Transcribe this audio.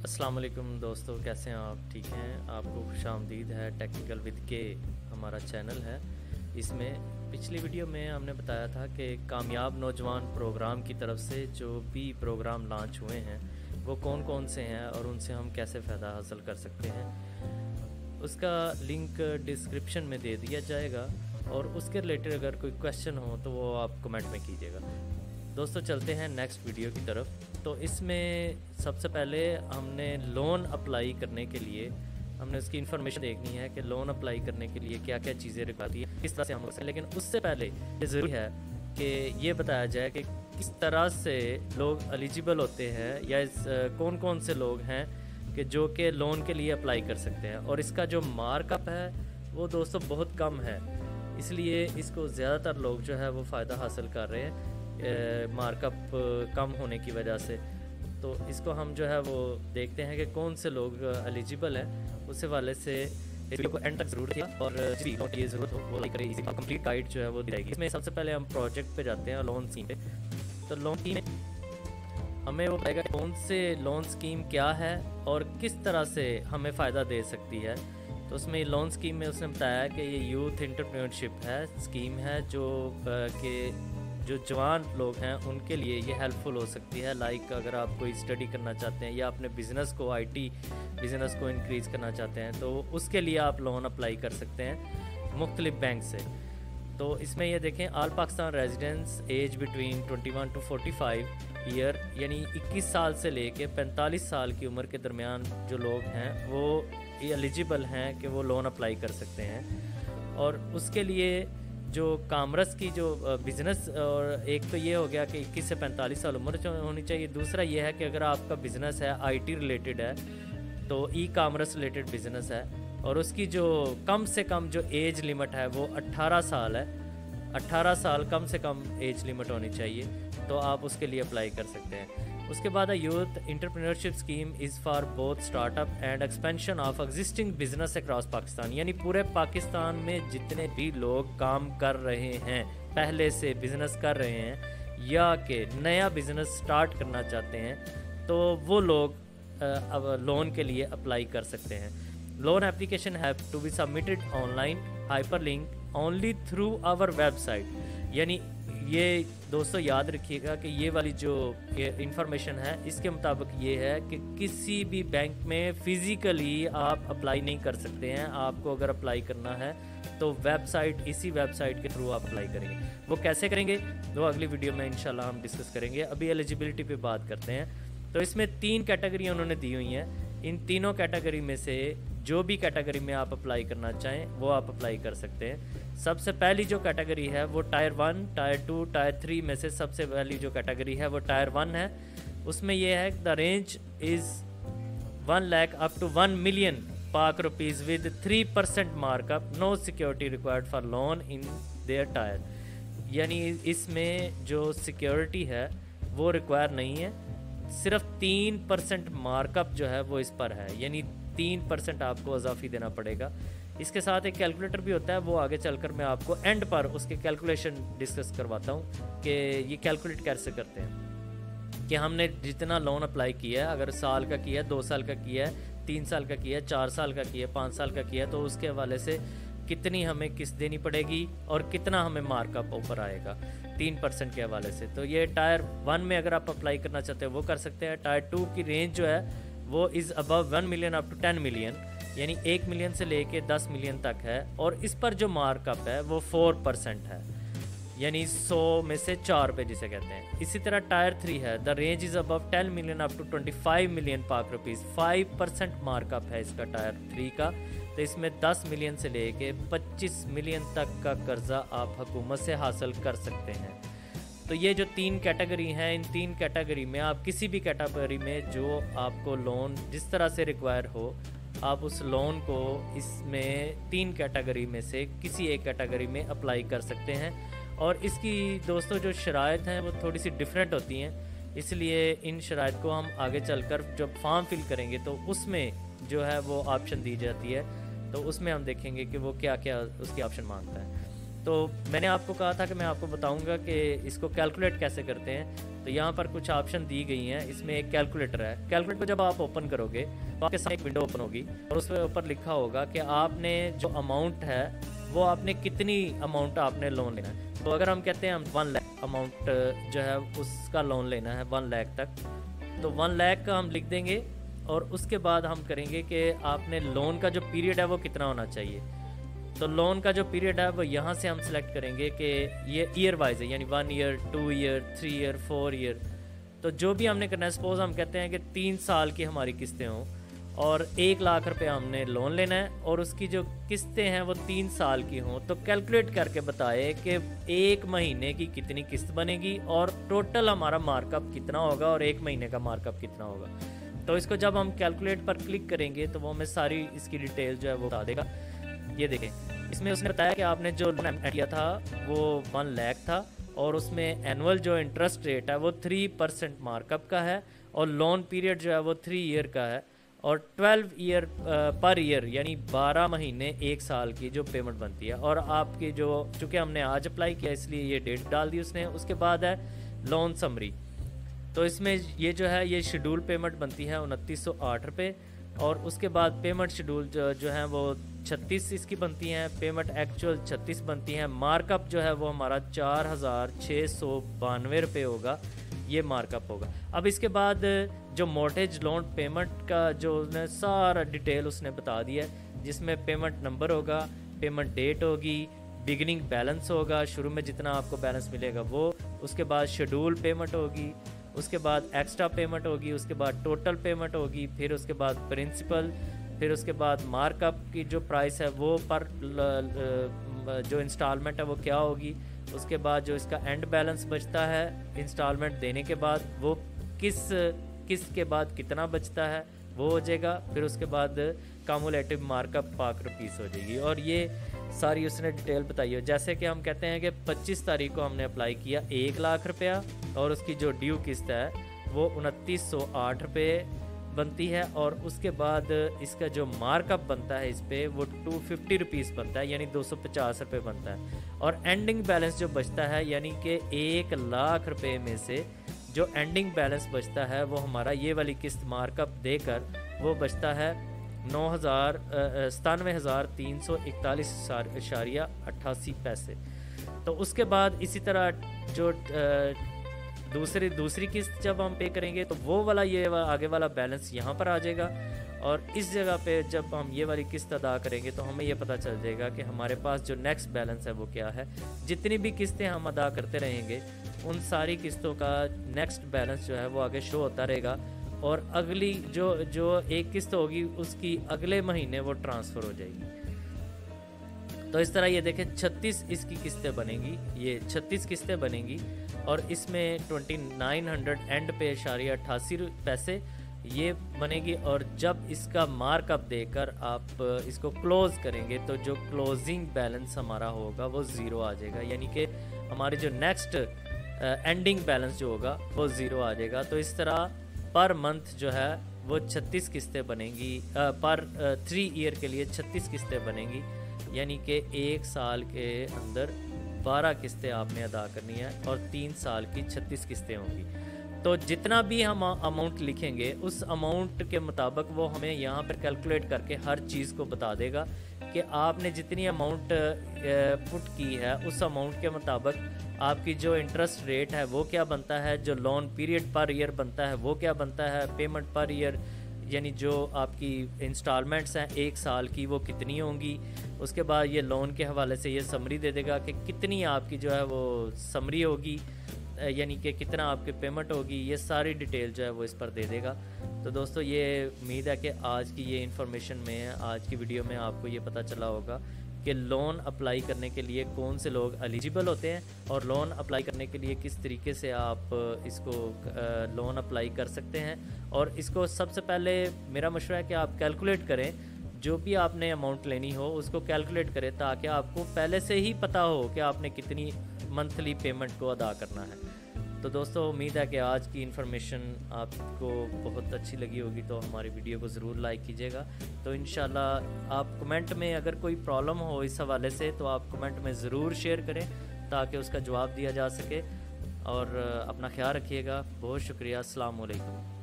अस्सलाम वालेकुम दोस्तों, कैसे हैं आप? ठीक हैं? आपको खुशामदीद है। टेक्निकल विद के हमारा चैनल है। इसमें पिछली वीडियो में हमने बताया था कि कामयाब नौजवान प्रोग्राम की तरफ से जो भी प्रोग्राम लॉन्च हुए हैं वो कौन कौन से हैं और उनसे हम कैसे फ़ायदा हासिल कर सकते हैं। उसका लिंक डिस्क्रिप्शन में दे दिया जाएगा और उसके रिलेटेड अगर कोई क्वेश्चन हो तो वो आप कमेंट में कीजिएगा। दोस्तों चलते हैं नेक्स्ट वीडियो की तरफ। तो इसमें सबसे पहले हमने लोन अप्लाई करने के लिए हमने उसकी इन्फॉर्मेशन देखनी है कि लोन अप्लाई करने के लिए क्या क्या चीज़ें रिक्वायर्ड है, किस तरह से हम हो सकते हैं। लेकिन उससे पहले ये ज़रूरी है कि ये बताया जाए कि किस तरह से लोग एलिजिबल होते हैं या कौन कौन से लोग हैं कि जो कि लोन के लिए अप्लाई कर सकते हैं। और इसका जो मार्कअप है वो दोस्तों बहुत कम है, इसलिए इसको ज़्यादातर लोग जो है वो फ़ायदा हासिल कर रहे हैं मार्कअप कम होने की वजह से। तो इसको हम जो है वो देखते हैं कि कौन से लोग एलिजिबल हैं। उस हवाले से इस वीडियो को एंड तक ज़रूर देखिए और जिस भी ये ज़रूरत हो वो लाइक करें। इसी कंप्लीट गाइड जो है वो दी जाएगी। इसमें सबसे पहले हम प्रोजेक्ट पे जाते हैं, लोन स्कीम पे। तो लोन स्कीम हमें वो बताएगा कौन से लोन स्कीम क्या है और किस तरह से हमें फ़ायदा दे सकती है। तो उसमें लोन स्कीम में उसने बताया कि ये यूथ एंटरप्रेन्योरशिप है, स्कीम है जो कि जो जवान लोग हैं उनके लिए ये हेल्पफुल हो सकती है। लाइक अगर आप कोई स्टडी करना चाहते हैं या अपने बिज़नेस को आईटी बिज़नेस को इंक्रीज़ करना चाहते हैं तो उसके लिए आप लोन अप्लाई कर सकते हैं मुख्तलिफ बैंक से। तो इसमें ये देखें, all Pakistan residents age between 21 to 45 year, यानी 21 साल से लेके 45 साल की उम्र के दरमियान जो लोग हैं वो एलिजिबल हैं कि वो लोन अप्लाई कर सकते हैं। और उसके लिए जो कामर्स की जो बिज़नेस, और एक तो ये हो गया कि 21 से 45 साल उम्र होनी चाहिए। दूसरा ये है कि अगर आपका बिज़नेस है आईटी रिलेटेड है तो ई कामर्स रिलेटेड बिज़नेस है और उसकी जो कम से कम जो एज लिमिट है वो 18 साल है। 18 साल कम से कम एज लिमिट होनी चाहिए, तो आप उसके लिए अप्लाई कर सकते हैं। उसके बाद youth entrepreneurship scheme is for both startup and expansion of existing business across Pakistan, यानी पूरे पाकिस्तान में जितने भी लोग काम कर रहे हैं, पहले से बिज़नेस कर रहे हैं या कि नया बिज़नेस स्टार्ट करना चाहते हैं, तो वो लोग अब लोन के लिए अप्लाई कर सकते हैं। Loan application have to be submitted online hyperlink only through our website. यानी ये दोस्तों याद रखिएगा कि ये वाली जो इंफॉर्मेशन है इसके मुताबिक ये है कि किसी भी बैंक में फ़िज़िकली आप अप्लाई नहीं कर सकते हैं। आपको अगर अप्लाई करना है तो वेबसाइट, इसी वेबसाइट के थ्रू आप अप्लाई करेंगे। वो कैसे करेंगे वो अगली वीडियो में इंशाल्लाह हम डिस्कस करेंगे। अभी एलिजिबिलिटी पे बात करते हैं। तो इसमें 3 कैटेगरी उन्होंने दी हुई हैं। इन तीनों कैटेगरी में से जो भी कैटेगरी में आप अप्लाई करना चाहें वो आप अप्लाई कर सकते हैं। सबसे पहली जो कैटेगरी है वो टायर 1, टायर 2, टायर 3 में से सबसे पहली जो कैटेगरी है वो टायर 1 है। उसमें ये है the range is 1 lakh up to 1 million Pak rupees with 3% markup, no security required for loan in their tier. यानी इसमें जो सिक्योरिटी है वो रिक्वायर नहीं है, सिर्फ 3% मार्कअप जो है वो इस पर है, यानी 3% आपको इजाफी देना पड़ेगा। इसके साथ एक कैलकुलेटर भी होता है, वो आगे चलकर मैं आपको एंड पर उसके कैलकुलेशन डिस्कस करवाता हूँ कि ये कैलकुलेट कैसे करते हैं कि हमने जितना लोन अप्लाई किया है, अगर साल का किया है, 2 साल का किया है, 3 साल का किया है, 4 साल का किया है, 5 साल का किया है, तो उसके हवाले से कितनी हमें किस्त देनी पड़ेगी और कितना हमें मार्कअप ऊपर आएगा 3% के हवाले से। तो ये टायर 1 में अगर आप अप्लाई करना चाहते हैं वो कर सकते हैं। टायर 2 की रेंज जो है वो is above 1 million up to 10 million, यानी 1 मिलियन से लेके 10 मिलियन तक है और इस पर जो मार्कअप है वो 4% है, यानी 100 में से 4 रुपये जिसे कहते हैं। इसी तरह टायर 3 है, the range is above 10 million up to 25 million Pak rupees, 5% markup है इसका टायर 3 का। तो इसमें 10 मिलियन से लेके 25 मिलियन तक का कर्ज़ा आप हुकूमत से हासिल कर सकते हैं। तो ये जो 3 कैटेगरी हैं, इन 3 कैटेगरी में आप किसी भी कैटेगरी में जो आपको लोन जिस तरह से रिक्वायर हो, आप उस लोन को इसमें 3 कैटेगरी में से किसी एक कैटेगरी में अप्लाई कर सकते हैं। और इसकी दोस्तों जो शराइत हैं वो थोड़ी सी डिफरेंट होती हैं, इसलिए इन शराइत को हम आगे चलकर जब फॉर्म फिल करेंगे तो उसमें जो है वो ऑप्शन दी जाती है, तो उसमें हम देखेंगे कि वो क्या क्या उसकी ऑप्शन मांगता है। तो मैंने आपको कहा था कि मैं आपको बताऊंगा कि इसको कैलकुलेट कैसे करते हैं। تو یہاں پر کچھ آپشن دی گئی ہیں. اس میں ایک کیلکولیٹر ہے. کیلکولیٹر کو جب آپ اوپن کرو گے تو آپ کے سامنے ایک ونڈو اوپن ہوگی اور اس کے اوپر لکھا ہوگا کہ آپ نے جو اماؤنٹ ہے وہ آپ نے کتنی اماؤنٹ آپ نے لون لینا ہے. تو اگر ہم کہتے ہیں ہم 1 لاکھ اماؤنٹ جو ہے اس کا لون لینا ہے 1 لاکھ تک, تو 1 لاکھ کا ہم لکھ دیں گے اور اس کے بعد ہم کریں گے کہ آپ نے لون کا جو پیریڈ ہے وہ کتنا ہونا چاہیے. تو لون کا جو پیریڈ ہے وہ یہاں سے ہم سلیکٹ کریں گے کہ یہ ایئر وائز ہے, یعنی 1 ایئر 2 ایئر 3 ایئر 4 ایئر. تو جو بھی ہم نے کرنا ہے, سپوز ہم کہتے ہیں کہ 3 سال کی ہماری قسطیں ہوں اور 1 لاکھ روپے ہم نے لون لینا ہے اور اس کی جو قسطیں ہیں وہ 3 سال کی ہوں, تو کیلکولیٹ کر کے بتائے کہ 1 مہینے کی کتنی قسط بنے گی اور ٹوٹل ہمارا مارک اپ کتنا ہوگا اور 1 مہینے کا مارک اپ کتنا ہوگا. تو اس کو جب ہم کیلکولیٹ پر کلک کریں گے تو وہ ہمیں ساری اس کی ڈیٹیل جو ہے وہ بتا دے گا. یہ دیکھیں, اس میں اس نے بتایا کہ آپ نے جو لون کیا تھا وہ 1 لاکھ تھا اور اس میں اینول جو انٹرسٹ ریٹ ہے وہ 3% مارک اپ کا ہے اور لون پیریڈ جو ہے وہ 3 ایئر کا ہے اور 12 ایئر پر ایئر یعنی 12 مہینے 1 سال کی جو پیمنٹ بنتی ہے. اور آپ کی جو چونکہ ہم نے آج اپلائی کیا اس لیے یہ ڈیٹ ڈال دی اس نے. اس کے بعد ہے لون سمری. تو اس میں یہ جو ہے یہ شیڈول پیمنٹ بنتی ہے 2908 روپے اور اس کے بعد پیمنٹ شیڈول جو ہیں وہ 36 اس کی بنتی ہیں, پیمنٹ ایکچوئل 36 بنتی ہیں. مارک اپ جو ہے وہ ہمارا 4692 روپے ہوگا, یہ مارک اپ ہوگا. اب اس کے بعد جو مورٹیج لون پیمنٹ کا جو سارا ڈیٹیل اس نے بتا دیا ہے, جس میں پیمنٹ نمبر ہوگا, پیمنٹ ڈیٹ ہوگی, بگننگ بیلنس ہوگا, شروع میں جتنا آپ کو بیلنس ملے گا وہ, اس کے بعد شیڈول پیمنٹ ہوگی, اس کے بعد ایکسٹرا پیمنٹ ہوگی, اس کے بعد ٹوٹل پیمنٹ ہوگی, پھر اس کے بعد پرنسپل, پھر اس کے بعد مارک اپ کی جو پرائس ہے وہ پر جو انسٹالمنٹ ہے وہ کیا ہوگی, اس کے بعد جو اس کا اینڈ بیلنس بچتا ہے انسٹالمنٹ دینے کے بعد وہ کس کے بعد کتنا بچتا ہے وہ ہو جائے گا. پھر اس کے بعد کامولیٹو مارک اپ ₹5 ہو جائے گی اور یہ ساری اس نے ڈیٹیل بتائی ہے. جیسے کہ ہم کہتے ہیں کہ 25 تاریخ کو ہم نے اپلائی کیا 1 لاکھ روپیہ اور اس کی جو ڈیو قسط ہے وہ 2908 روپے بنتی ہے اور اس کے بعد اس کا جو مارک اپ بنتا ہے اس پہ وہ 250 روپیز بنتا ہے, یعنی 250 روپے بنتا ہے. اور اینڈنگ بیلنس جو بچتا ہے یعنی کہ 1 لاکھ روپے میں سے جو اینڈنگ بیلنس بچتا ہے وہ ہمارا یہ والی قسط مارک اپ دے کر وہ بچتا ہے 97,341.88 پیسے. تو اس کے بعد اسی طرح جو دوسری قسط جب ہم پے کریں گے تو وہ والا یہ آگے والا بیلنس یہاں پر آ جائے گا اور اس جگہ پہ جب ہم یہ والی قسط ادا کریں گے تو ہمیں یہ پتہ چل جائے گا کہ ہمارے پاس جو نیکسٹ بیلنس ہے وہ کیا ہے. جتنی بھی قسطیں ہم ادا کرتے رہیں گے ان ساری قسطوں کا نیکسٹ بیلنس جو ہے وہ آگے شو ہوتا رہے گا اور اگلی جو ایک قسط ہوگی اس کی اگلے مہینے وہ ٹرانسفر ہو جائے گی. تو اس طرح یہ دیکھیں 36 اس کی قسطیں بنیں گی, یہ 36 قسطیں بنیں گی اور اس میں 2900 اینڈ پہ .88 پیسے یہ بنے گی. اور جب اس کا مارک اپ دے کر آپ اس کو کلوز کریں گے تو جو کلوزنگ بیلنس ہمارا ہوگا وہ 0 آ جائے گا, یعنی کہ ہماری جو نیکسٹ اینڈنگ بیلنس جو ہوگا وہ 0 آ جائے گا. تو اس طرح پر منتھ جو ہے وہ 36 قسطیں بنیں گی, پر 3 ایئر کے لیے 36 قسطیں بنیں گی, یعنی کہ 1 سال کے اندر 12 قسطیں آپ نے ادا کرنی ہے اور 3 سال کی 36 قسطیں ہوں گی. تو جتنا بھی ہم اماؤنٹ لکھیں گے اس اماؤنٹ کے مطابق وہ ہمیں یہاں پر کیلکولیٹ کر کے ہر چیز کو بتا دے گا کہ آپ نے جتنی اماؤنٹ پٹ کی ہے اس اماؤنٹ کے مطابق آپ کی جو انٹرسٹ ریٹ ہے وہ کیا بنتا ہے, جو لون پیریڈ پر ایئر بنتا ہے وہ کیا بنتا ہے, پیمنٹ پر ایئر یعنی جو آپ کی انسٹالمنٹس ہیں 1 سال کی وہ کتنی ہوں گی. اس کے بعد یہ لون کے حوالے سے یہ سمری دے دے گا کہ کتنی آپ کی جو ہے وہ سمری ہوگی, یعنی کہ کتنا آپ کی پیمنٹ ہوگی, یہ ساری ڈیٹیل جو ہے وہ اس پر دے دے گا. تو دوستو یہ امید ہے کہ آج کی یہ انفارمیشن میں آج کی ویڈیو میں آپ کو یہ پتہ چلا ہوگا کہ لون اپلائی کرنے کے لیے کون سے لوگ ایلیجیبل ہوتے ہیں اور لون اپلائی کرنے کے لیے کس طریقے سے آپ اس کو لون اپلائی کر سکتے ہیں. اور اس کو سب سے پہلے میرا مشورہ ہے کہ آپ کیلکولیٹ کریں, جو بھی آپ نے اماؤنٹ لینی ہو اس کو کیلکولیٹ کریں تاکہ آپ کو پہلے سے ہی پتہ ہو کہ آپ نے کتنی منتھلی پیمنٹ کو ادا کرنا ہے. تو دوستو امید ہے کہ آج کی انفارمیشن آپ کو بہت اچھی لگی ہوگی, تو ہماری ویڈیو کو ضرور لائک کیجیے گا. تو انشاءاللہ آپ کمنٹ میں اگر کوئی پرابلم ہو اس حوالے سے تو آپ کمنٹ میں ضرور شیئر کریں تاکہ اس کا جواب دیا جا سکے. اور اپنا خیال رکھیے گا. بہت شکریہ. السلام علیکم.